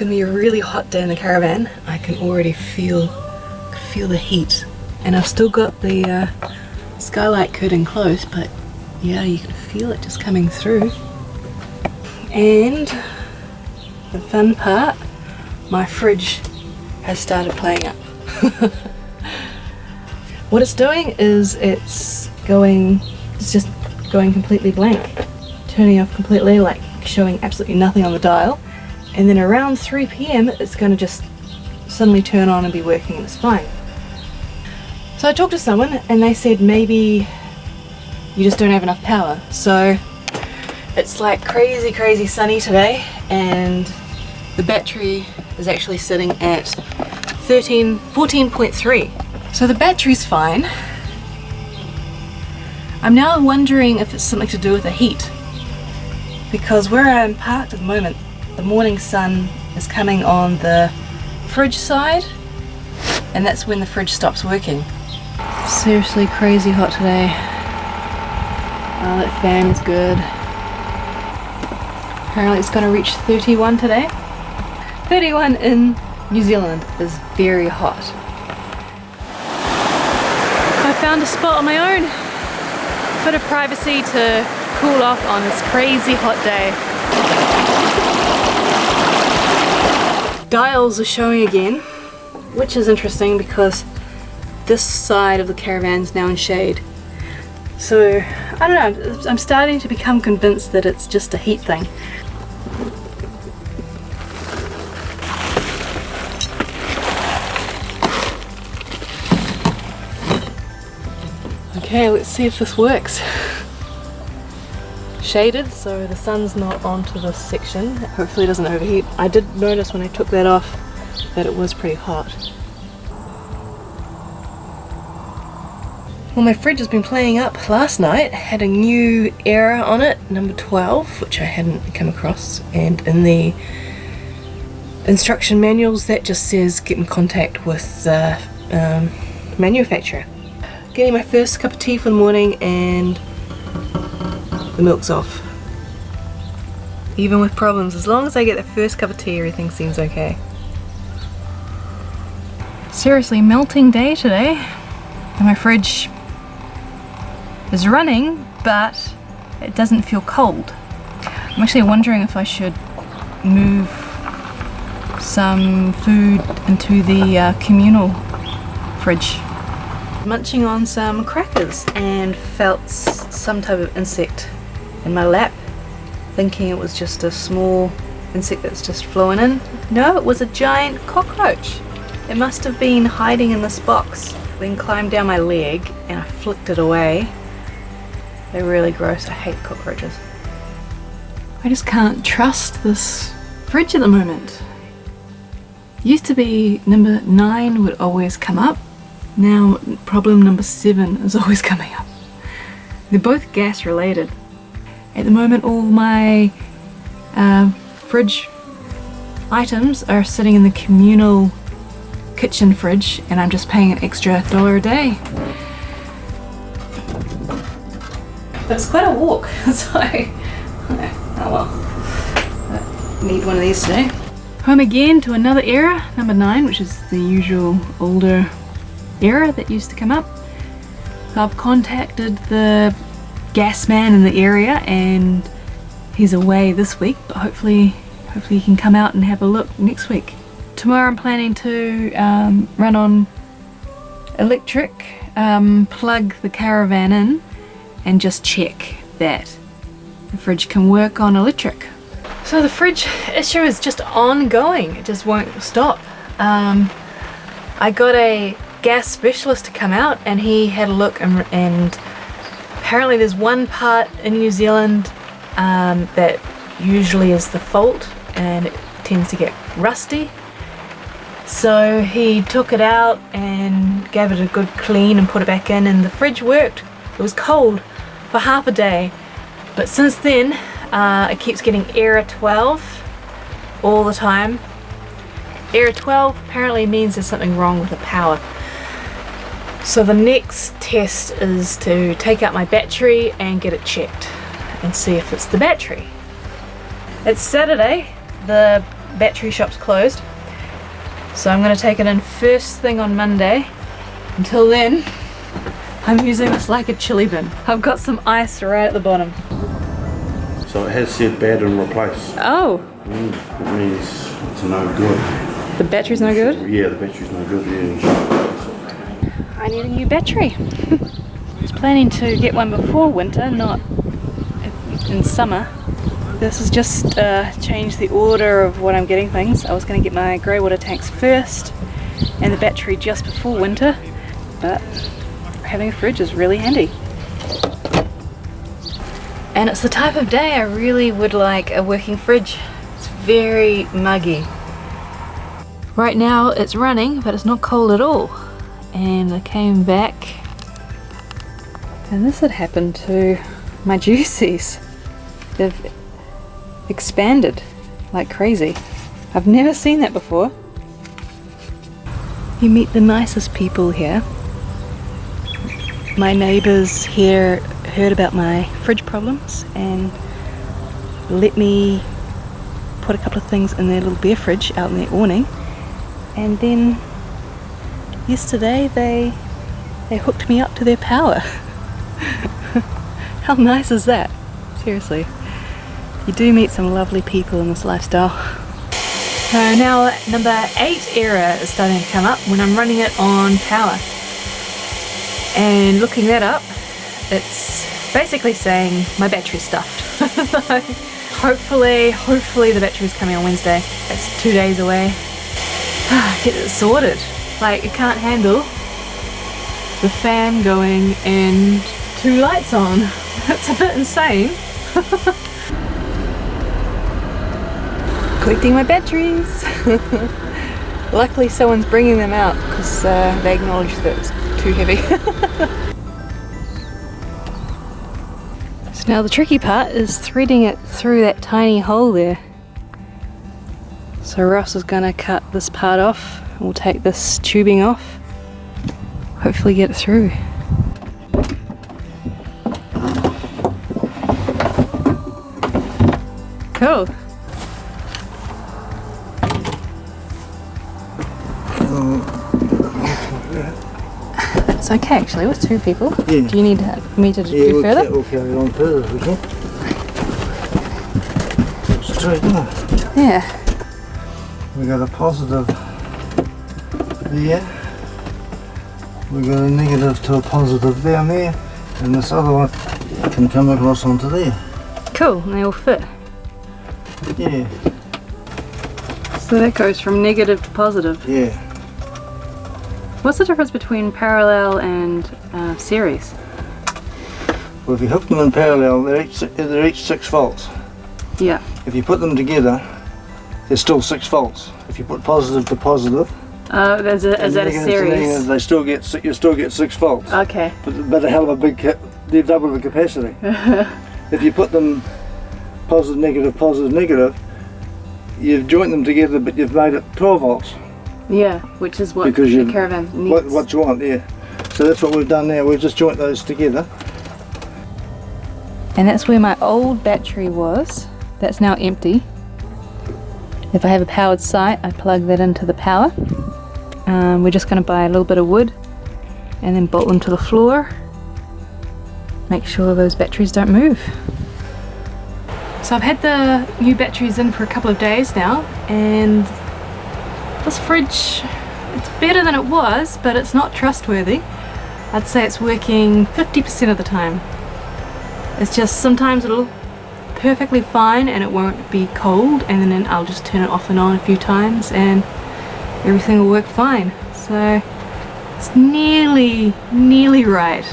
gonna be a really hot day in the caravan. I can already feel the heat, and I've still got the skylight curtain closed, but yeah, you can feel it just coming through. And the fun part, my fridge has started playing up. What it's doing is it's just going completely blank, turning off completely, like showing absolutely nothing on the dial, and then around 3 p.m. it's going to just suddenly turn on and be working, and it's fine. So I talked to someone and they said maybe you just don't have enough power. So it's like crazy sunny today, and the battery is actually sitting at 14.3. So the battery's fine. I'm now wondering if it's something to do with the heat, because where I'm parked at the moment, the morning sun is coming on the fridge side, and that's when the fridge stops working. Seriously crazy hot today. Oh, that fan is good. Apparently it's going to reach 31 today. 31 in New Zealand is very hot. I found a spot on my own. Bit of privacy to cool off on this crazy hot day. Dials are showing again, which is interesting because this side of the caravan is now in shade. So I don't know, I'm starting to become convinced that it's just a heat thing. Okay, let's see if this works. Shaded, so the sun's not onto this section. Hopefully it doesn't overheat. I did notice when I took that off that it was pretty hot. Well, my fridge has been playing up last night. Had a new error on it, number 12, which I hadn't come across, and in the instruction manuals that just says get in contact with the manufacturer. Getting my first cup of tea for the morning, and the milk's off. Even with problems, as long as I get the first cup of tea, everything seems okay. Seriously, melting day today, and my fridge is running, but it doesn't feel cold. I'm actually wondering if I should move some food into the communal fridge. Munching on some crackers and felt some type of insect in my lap, thinking it was just a small insect that's just flown in. No, it was a giant cockroach. It must have been hiding in this box, then climbed down my leg and I flicked it away. They're really gross. I hate cockroaches. I just can't trust this fridge at the moment. Used to be number 9 would always come up. Now problem number 7 is always coming up. They're both gas related. At the moment all my fridge items are sitting in the communal kitchen fridge, and I'm just paying an extra $1 a day. But it's quite a walk, so oh well. I need one of these today. Home again to another error, number 9, which is the usual older error that used to come up. So I've contacted the gas man in the area, and he's away this week, but hopefully he can come out and have a look next week. Tomorrow I'm planning to run on electric, plug the Caravan in, and just check that the fridge can work on electric. So the fridge issue is just ongoing, it just won't stop. I got a gas specialist to come out, and he had a look, and apparently there's one part in New Zealand that usually is the fault, and it tends to get rusty. So he took it out and gave it a good clean and put it back in, and the fridge worked. It was cold for half a day, but since then it keeps getting error 12 all the time. Error 12 apparently means there's something wrong with the power. So the next test is to take out my battery and get it checked and see if it's the battery. It's Saturday. The battery shop's closed. So I'm going to take it in first thing on Monday. Until then, I'm using this like a chili bin. I've got some ice right at the bottom. So it has said bad and replace. Oh! It means it's no good. The battery's no good? Yeah, the battery's no good, yeah. I need a new battery. I was planning to get one before winter, not in summer. This has just changed the order of what I'm getting things. I was going to get my grey water tanks first and the battery just before winter, but having a fridge is really handy. And it's the type of day I really would like a working fridge. It's very muggy. Right now it's running, but it's not cold at all. And I came back and this had happened to my juices. They've expanded like crazy. I've never seen that before. You meet the nicest people here. My neighbours here heard about my fridge problems and let me put a couple of things in their little bear fridge out in their awning, and then yesterday they hooked me up to their power. How nice is that? Seriously, you do meet some lovely people in this lifestyle. So now number 8 error is starting to come up when I'm running it on power, and looking that up, it's basically saying my battery's stuffed. Hopefully the battery's coming on Wednesday. It's 2 days away. Get it sorted. Like, it can't handle the fan going and 2 lights on. That's a bit insane. Collecting my batteries. Luckily someone's bringing them out because they acknowledged that it's too heavy. So now the tricky part is threading it through that tiny hole there. So Ross is going to cut this part off. We'll take this tubing off. Hopefully get it through. Cool. It's okay actually with 2 people. Yeah. Do you need me to do further? We'll carry on further if we can. Straight on. Yeah. We got a positive there. We got a negative to a positive down there, and this other one can come across onto there. Cool, and they all fit. Yeah. So that goes from negative to positive. Yeah. What's the difference between parallel and series? Well, if you hook them in parallel, they're each 6 volts. Yeah. If you put them together, there's still 6 volts. If you put positive to positive, is that a series? They still get you still get 6 volts. Okay. But a hell of a big they're double the capacity. If you put them positive, negative, you've joined them together, but you've made it 12 volts. Yeah, which is what because the Caravan needs. What you want, yeah. So that's what we've done now. We've just joined those together. And that's where my old battery was. That's now empty. If I have a powered site, I plug that into the power. We're just going to buy a little bit of wood and then bolt them to the floor. Make sure those batteries don't move. So I've had the new batteries in for a couple of days now, and this fridge, it's better than it was, but it's not trustworthy. I'd say it's working 50% of the time. It's just sometimes it'll perfectly fine and it won't be cold, and then I'll just turn it off and on a few times and everything will work fine. So it's nearly right.